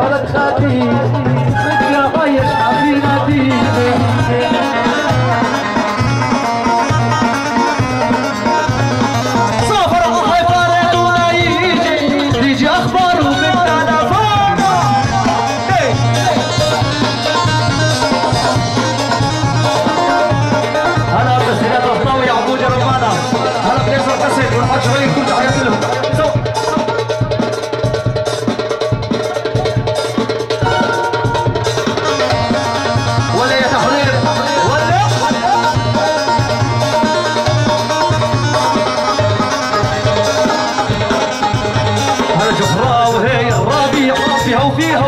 ولد خاتي بدي اغير حبيبتي سافر الله فارق ولا يجي اخباره بالتلفون هلا بسيرات الطاوي عبود يا رمانه هلا بنكسر كسر ونحط شويه كل حياه لهم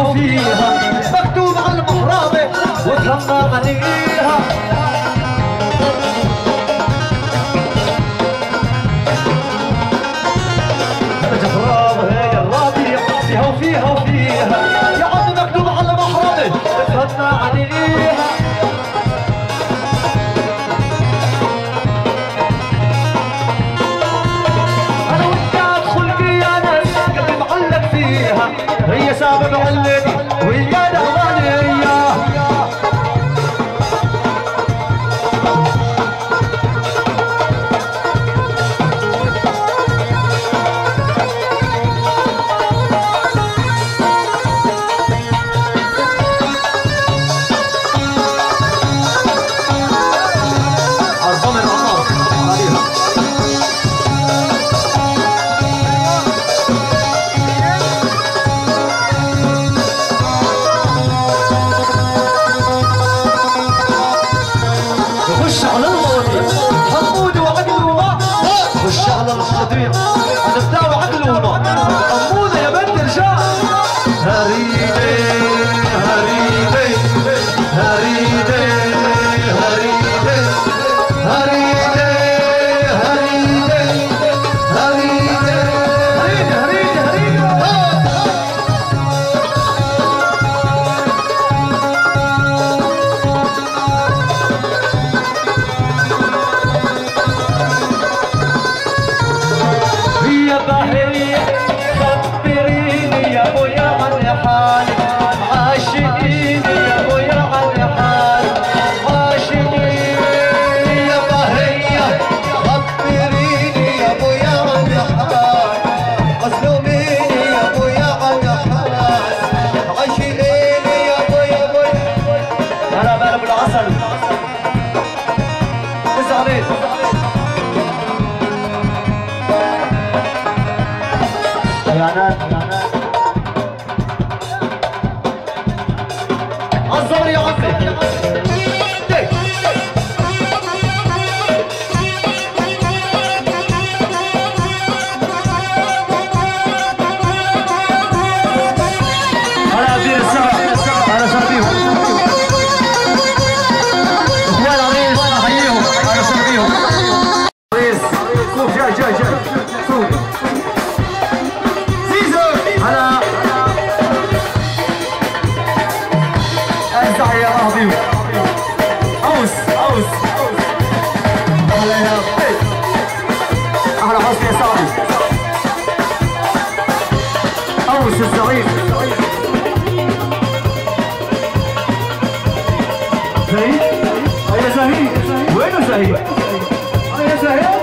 وفيها مكتوب على المحرابة وتهمى عليها جفراوة هي الربيع وفيها يا عم مكتوب على المحرابة وتهمى عليها أنا وأنت أدخل فيها ناس قلبي معلق فيها هي سابق علق ويا دهوانية عظم العمار عليها خش على المواضيع حمود وعقل وما خش على المواضيع هنبدأ وعقل وما حمودة يا بنت رجال هريدي هريدي هريدي هريدي هريدي هريدي هريدي هريدي هريدي يا بهية خبريني يا ابويا عن حالي عاشقيني يا ابويا عن حالي عاشقيني يا بهية خبريني يا ابويا عن حالي مظلوميني يا ابويا عن حالي عاشقيني يا ابويا هلا بلا بالعسل ازعليت الصبر يا عمي هلا عبدين السبع هلا سرديهم اخوان عريس احييهم هلا سرديهم عريس شوف جاي شوف هلا ازع يا راضي اوس اهلا يا بيت اهلا حسني يا سعدي اوس الزعيم زهيد هيا زهيد وينه زهيد هيا زهيد